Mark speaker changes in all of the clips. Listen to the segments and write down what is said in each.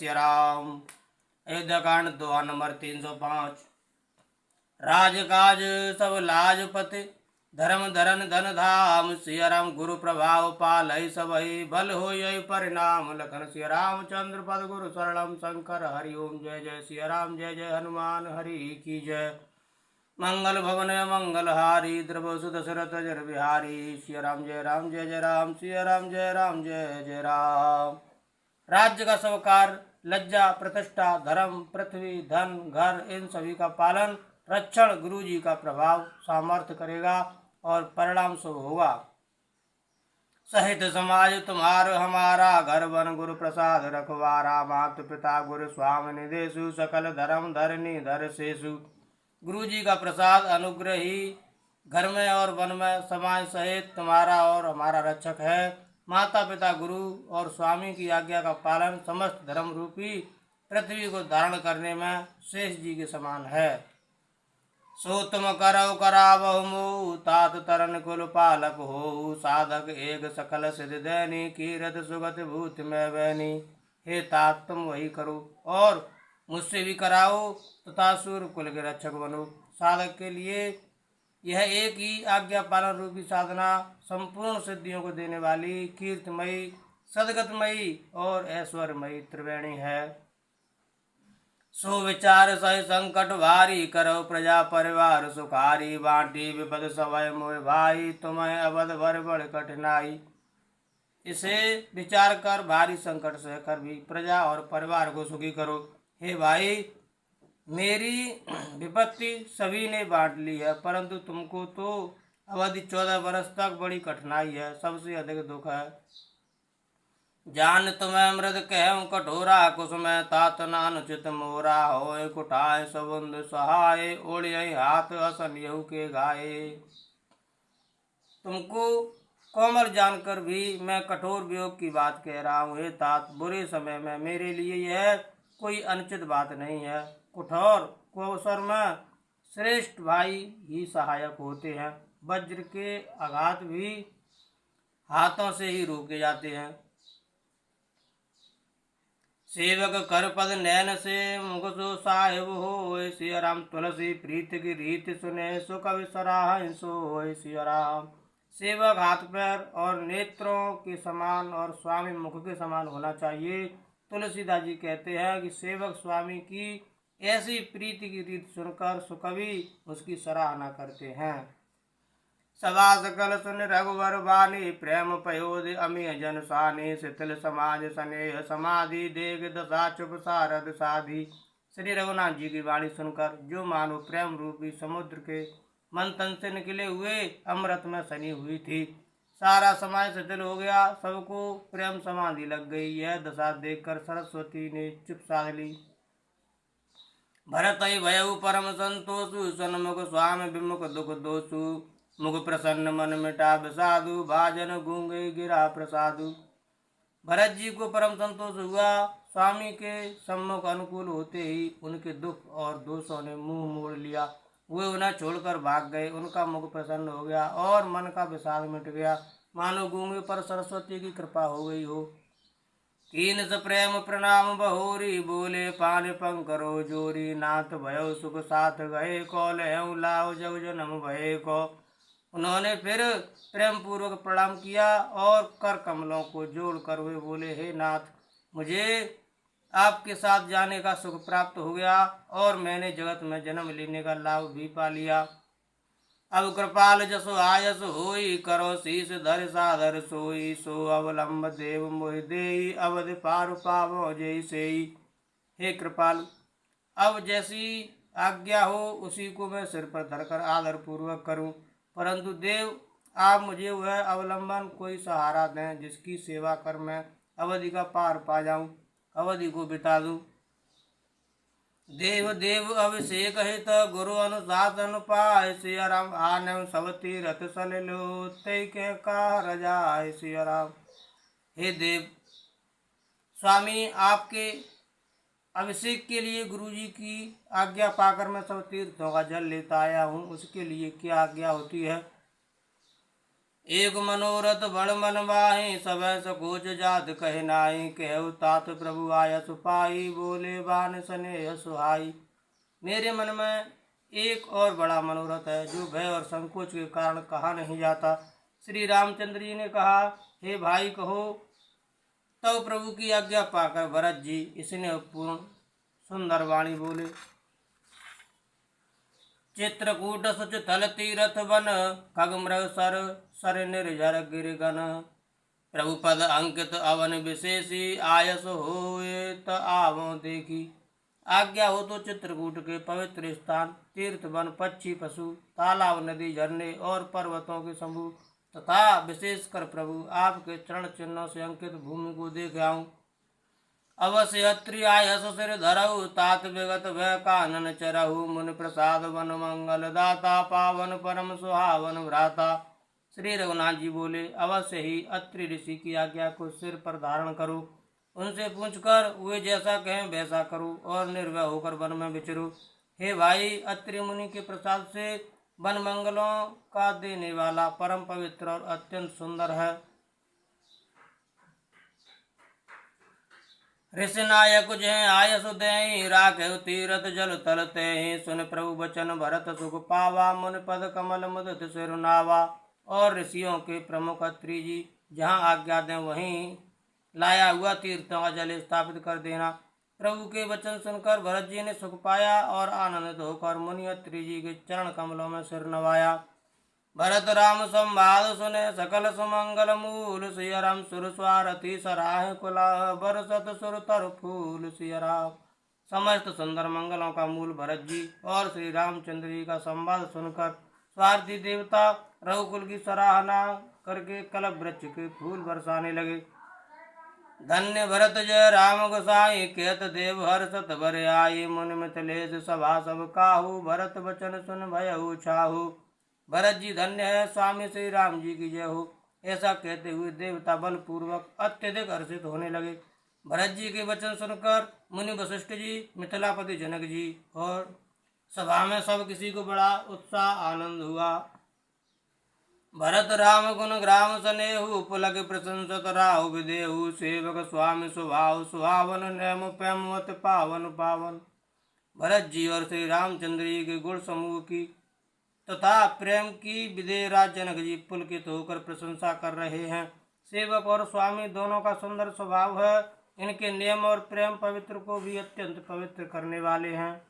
Speaker 1: सिया राम। अयोध्या कांड दोहा नंबर 305। राजकाज सब लाजपति, धर्म धरन धन धाम। सिया राम गुरु प्रभाव पालय सबहि, भल होय परिणाम। लखन सिया रामचंद्र पद गुरु शरणम शंकर हरि ओम। जय जय सिया राम, जय जय हनुमान हरि की जय। मंगल भवन मंगल हारी, द्रव सुदशरथ जर बिहारी। सिया राम जय राम, जय जय राम। सिया राम जय राम, जय जय राम। राज्य का सब कार्य, लज्जा प्रतिष्ठा धर्म पृथ्वी धन घर, इन सभी का पालन रक्षण गुरु जी का प्रभाव सामर्थ्य करेगा और परिणाम शुभ होगा। सहित समाज तुम्हार हमारा, घर वन गुरु प्रसाद रखवारा। मातु पिता गुरु स्वामी निदेशु, सकल धर्म धरनी धर शेषु। गुरु जी का प्रसाद अनुग्रह ही घर में और वन में समाज सहित तुम्हारा और हमारा रक्षक है। माता पिता गुरु और स्वामी की आज्ञा का पालन समस्त धर्म रूपी पृथ्वी को धारण करने में शेष जी के समान है। सो तुम करौ करावहु मोहु, तात तरन कुल पालक हो। साधक एक सकल सिद्धि देनी, कीरत सुगत भूत में बैनी। हे तात तुम वही करो और मुझसे भी कराओ तथा सूर्य कुल के रक्षक बनो। साधक के लिए यह एक ही आज्ञा पालन रूपी साधना संपूर्ण सिद्धियों को देने वाली कीर्तिमयी सदगतमयी और ऐश्वर्यमयी त्रिवेणी है। सो विचार सही संकट भारी, करो प्रजा परिवार सुखारी। बांटी विपद सवय मोय भाई, तुम्हें अवध भर बड़ कठिनाई। इसे विचार कर भारी संकट सहकर भी प्रजा और परिवार को सुखी करो। हे भाई, मेरी विपत्ति सभी ने बांट ली है, परंतु तुमको तो अवधि 14 वर्ष तक बड़ी कठिनाई है, सबसे अधिक दुख है। जान तुम्हें मृद कहूँ कठोरा, कुसुम तात नानुचित मोरा। होय कुठाय सबुंद सहाय, ओढ़िय हाथ असन यहू के गाये। तुमको कोमल जानकर भी मैं कठोर वियोग की बात कह रहा हूँ। हे तात, बुरे समय में मेरे लिए यह कोई अनुचित बात नहीं है। कठोर अवसर में श्रेष्ठ भाई ही सहायक होते हैं। वज्र के आघात भी हाथों से ही रोके जाते हैं। सेवक कर पद नैन से, मुख सो साहेब हो। सिया राम तुलसी प्रीत की रीत सुने, सो कवि सराह सो। सिया राम सेवक हाथ पैर और नेत्रों के समान और स्वामी मुख के समान होना चाहिए। तुलसीदास जी कहते हैं कि सेवक स्वामी की ऐसी प्रीति की रीत सुनकर सुकवि उसकी सराहना करते हैं। सभा सकल सुन रघुवर बानी, प्रेम पयोध अमीय जन सानी। शिथिल समाज स्नेह समाधि, देग दशा चुप सारद साधि। श्री रघुनाथ जी की वाणी सुनकर जो मानो प्रेम रूपी समुद्र के मंथन से निकले हुए अमृत में सनी हुई थी। सारा समाज शिथिल हो गया, सबको प्रेम समाधि लग गई। यह दशा देखकर सरस्वती ने चुप साध ली। भरत भयउ परम संतोषु, सन्मुख स्वामी विमुख दुख दोषु। मुख प्रसन्न मन मिटा विषादु, भाजन गूंगे गिरा प्रसादु। भरत जी को परम संतोष हुआ। स्वामी के सम्मुख अनुकूल होते ही उनके दुख और दोषों ने मुंह मोड़ लिया। वे उन्हें छोड़कर भाग गए। उनका मुख प्रसन्न हो गया और मन का विषाद मिट गया, मानो गूंगे पर सरस्वती की कृपा हो गई हो। कीन स प्रेम प्रणाम बहोरी, बोले पान पंकरो जोरी। नाथ भयो सुख साथ गए, कौल लाओ जग जन्म भये को। उन्होंने फिर प्रेम पूर्वक प्रणाम किया और कर कमलों को जोड़कर वे बोले, हे नाथ, मुझे आपके साथ जाने का सुख प्राप्त हो गया और मैंने जगत में जन्म लेने का लाभ भी पा लिया। अब कृपाल जसो आयस होई, करो शीस धर सादर सोई। सो अवलंब देव मोहि देई, अवध पार पावो जय सेई। हे कृपाल, अब जैसी आज्ञा हो उसी को मैं सिर पर धरकर आदर पूर्वक करूं, परंतु देव आप मुझे वह अवलंबन कोई सहारा दें जिसकी सेवा कर मैं अवधि का पार पा जाऊं, अवधि को बिता दूं। देव देव अभिषेक हित, गुरु अनुशासन पाय। सिया राम आनम सब तीरथ सलिलो, तै के का रजाय। सिया राम हे देव, स्वामी आपके अभिषेक के लिए गुरु जी की आज्ञा पाकर मैं सब तीर्थों का जल लेता आया हूँ, उसके लिए क्या आज्ञा होती है। एक मनोरथ बड़ मन माही, सब सकोच जात कहे नाई। कहु तात प्रभु आयस पाई, बोले बान स्नेह सुहाई। मेरे मन में एक और बड़ा मनोरथ है, जो भय और संकोच के कारण कहा नहीं जाता। श्री रामचंद्र जी ने कहा, हे भाई कहो। तब प्रभु की आज्ञा पाकर भरत जी इसने पूर्ण सुंदर वाणी बोले। चित्रकूट सुच थल तीरथ वन, खग मृग सर सर निर्झर गिरगन। प्रभु पद अंकित अवन विशेषी, आयस होए त आवो देखी। आज्ञा हो तो चित्रकूट के पवित्र स्थान, तीर्थ वन, पक्षी पशु, तालाब, नदी, झरने और पर्वतों के समूह तथा विशेषकर प्रभु आपके चरण चिन्हों से अंकित भूमि को देख आऊं। अवश्य अत्रि आयस सिर धरऊ, तात विगत भय कानन चरहु। मुनि प्रसाद वन मंगल दाता, पावन परम सुहावन भ्राता। श्री रघुनाथ जी बोले, अवश्य ही अत्रि ऋषि की आज्ञा को सिर पर धारण करो। उनसे पूछकर वे जैसा कहें वैसा करो और निर्भय होकर वन में विचरो। हे भाई, अत्रि मुनि के प्रसाद से वन मंगलों का देने वाला परम पवित्र और अत्यंत सुंदर है। ऋषि नायक जय आयस देहि, राखेउ तीरथ जल तल तेहि। सुन प्रभु बचन भरत सुख पावा, मुनि पद कमल मुदित सिर नावा। और ऋषियों के प्रमुख अत्रि जी जहाँ आज्ञा दें वहीं लाया हुआ तीर्थों का जल स्थापित कर देना। प्रभु के वचन सुनकर भरत जी ने सुख पाया और आनंदित होकर मुनि अत्रि जी के चरण कमलों में सिर नवाया। भरत राम संवाद सुने सकल सुमंगल मूल, सिय राम सुर स्वारथी सराह कुला। बरसत सुर तर फूल सिय राम। समस्त सुंदर मंगलों का मूल भरत जी और श्री रामचंद्र जी का संवाद सुनकर स्वार्थी देवता रघुकुल की सराहना करके कल्प वृक्ष के फूल बरसाने लगे। धन्य भरत जय राम गोसाई, कहत देव हर्षत बर आई। मुनि मिथिलेश सभा सब काहू, भरत वचन सुन भयउ छाहू। भरत जी धन्य है, स्वामी श्री राम जी की जय हो। ऐसा कहते हुए देवता बलपूर्वक अत्यधिक हर्षित होने लगे। भरत जी के वचन सुनकर मुनि वशिष्ठ जी, मिथिलापति जनक जी और सभा में सब किसी को बड़ा उत्साह आनंद हुआ। भरत राम गुण ग्राम सनेहु, पुलक प्रशंसत राहु विदेहु। सेवक स्वामी स्वभाव सुहावन, नैम प्रेम अति पावन पावन। भरत जी और श्री रामचंद्र जी के गुण समूह की तथा प्रेम की विदेहराज जनक जी पुलकित होकर प्रशंसा कर रहे हैं। सेवक और स्वामी दोनों का सुंदर स्वभाव है। इनके नियम और प्रेम पवित्र को भी अत्यंत पवित्र करने वाले हैं।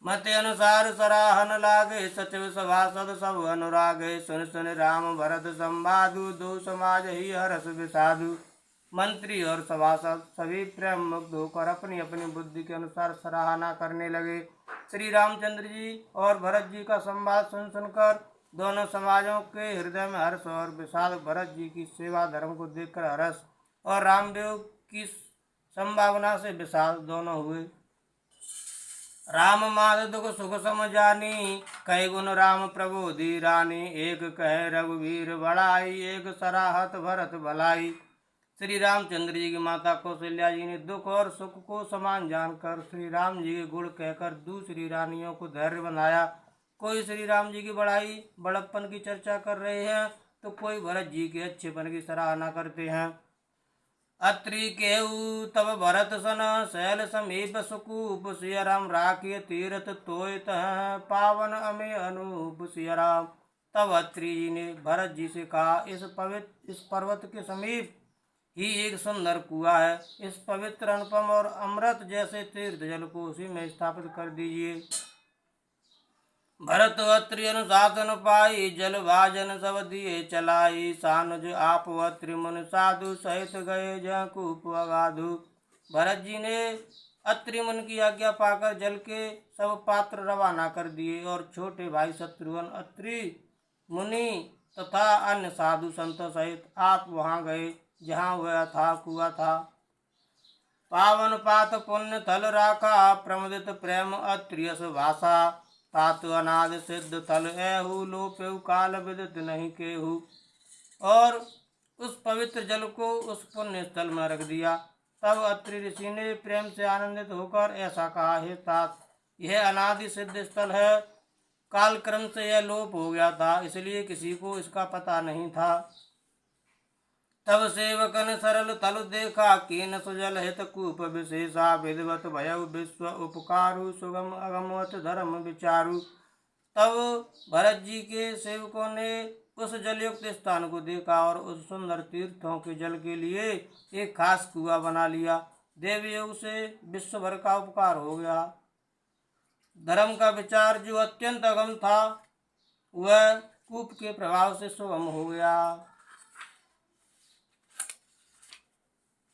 Speaker 1: मत अनुसार सराहन लागे, सचिव सभासद सब अनुरागे। सुन सुन राम भरत संवादु, दो समाज ही हरस विषादु। मंत्री और सभासद सभी प्रेम मुग्ध होकर अपनी अपनी बुद्धि के अनुसार सराहना करने लगे। श्री रामचंद्र जी और भरत जी का संवाद सुन सुनकर दोनों समाजों के हृदय में हर्ष और विषाद, भरत जी की सेवा धर्म को देखकर हर्ष और रामदेव की संभावना से विषाद दोनों हुए। राम माद दुख सुख समझानी, कई गुण राम प्रबोधि रानी। एक कहे रघुवीर बड़ाई, एक सराहत भरत भलाई। श्री रामचंद्र जी की माता कौशल्या जी ने दुख और सुख को समान जानकर श्री राम जी के गुण कहकर दूसरी रानियों को धैर्य बनाया। कोई श्री राम जी की बड़ाई बड़प्पन की चर्चा कर रहे हैं तो कोई भरत जी के अच्छेपन की सराहना करते हैं। अत्रि केहू तब भरत सन, शैल समीप सुकूप। सिय राम राखिय तीरथ तोय तह, पावन अमे अनूप सिय राम। तब अत्रि जी ने भरत जी से कहा, इस पर्वत के समीप ही एक सुंदर कुआं है। इस पवित्र अनुपम और अमृत जैसे तीर्थ जल को उसी में स्थापित कर दीजिए। भरत अत्रि अनुशासन पाई, जल भाजन सब दिए चलाई। सानुज आप अत्रि मुनि साधु, सहित गए जहाँ कूप अगाधु। भरत जी ने अत्रि मुनि की आज्ञा पाकर जल के सब पात्र रवाना कर दिए और छोटे भाई शत्रुघ्न, अत्रि मुनि तथा अन्य साधु संतों सहित आप वहां गए जहाँ वह था कुआ था। पावन पात पुण्य थल राखा, प्रमुदित प्रेम अत्रियस भाषा। तातु अनाद सिद्ध थल एहू, लोपेहु काल विदित नहीं केहू। और उस पवित्र जल को उस पुण्य स्थल में रख दिया। तब अत्रि ऋषि ने प्रेम से आनंदित होकर ऐसा कहा, हे तात, यह अनादि सिद्ध स्थल है। काल क्रम से यह लोप हो गया था, इसलिए किसी को इसका पता नहीं था। तब सेवकन सरल तल देखा, कीन सुजल हित कूप विशेषा, विधिवत भयउ विश्व उपकारु, सुगम अगमवत धर्म विचारु। तब भरत जी के सेवकों ने उस जलयुक्त स्थान को देखा और उस सुंदर तीर्थों के जल के लिए एक खास कुआं बना लिया। देव योग से विश्व भर का उपकार हो गया। धर्म का विचार जो अत्यंत अगम था वह कूप के प्रभाव से सुगम हो गया।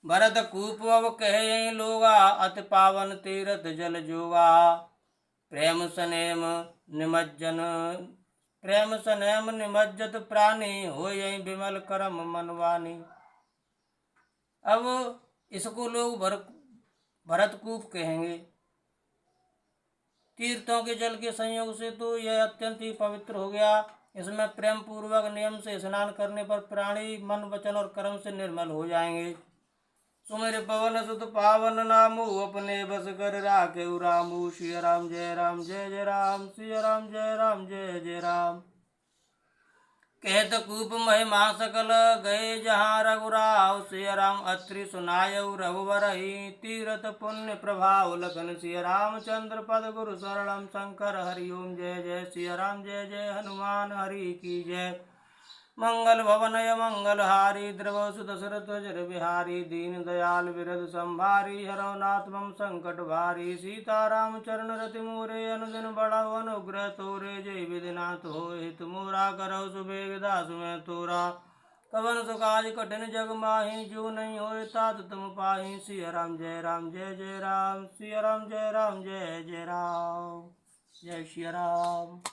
Speaker 1: भरत कूप अब कहे लोगा, अति पावन तीर्थ जल जोगा। प्रेम सनेम निमज्जत प्राणी, हो यही विमल करम मनवानी। अब इसको लोग भरत कूप कहेंगे। तीर्थों के जल के संयोग से तो यह अत्यंत ही पवित्र हो गया। इसमें प्रेम पूर्वक नियम से स्नान करने पर प्राणी मन वचन और कर्म से निर्मल हो जाएंगे। सुमेर पवन सुत पावन नामो, अपने बस कर राखे रामू। श्री राम जय राम जय जय राम, श्री राम जय राम जय जय राम। कहत कूप महिमा सकल, गए जहाँ रघुराव। श्री राम अत्रि सुनायउ रघुवर ही, तीरथ पुण्य प्रभाव लखन। श्री रामचंद्र पद गुरु शरणम, शंकर हरि ओम जय जय। श्री राम जय जय हनुमान हरि की जय। मंगल भवनय मंगल हारी, द्रव सुत दशरथ जर बिहारी। दीन दयाल विरद संभारी, हरौ नाथ मम संकट भारी। सीताराम चरण रति मोरे, अनुदिन बढ़ाओ अनुग्रह तोरे। जय विधिनाथ होय हित मोरा, करौ सुबेग दासु मैं तोरा। कवन सुकाज कठिन जग माही, जो नहीं होय तात तुम पाही। श्री राम जय राम जय जय राम, श्री राम जय राम जय जय राम। जय श्री राम।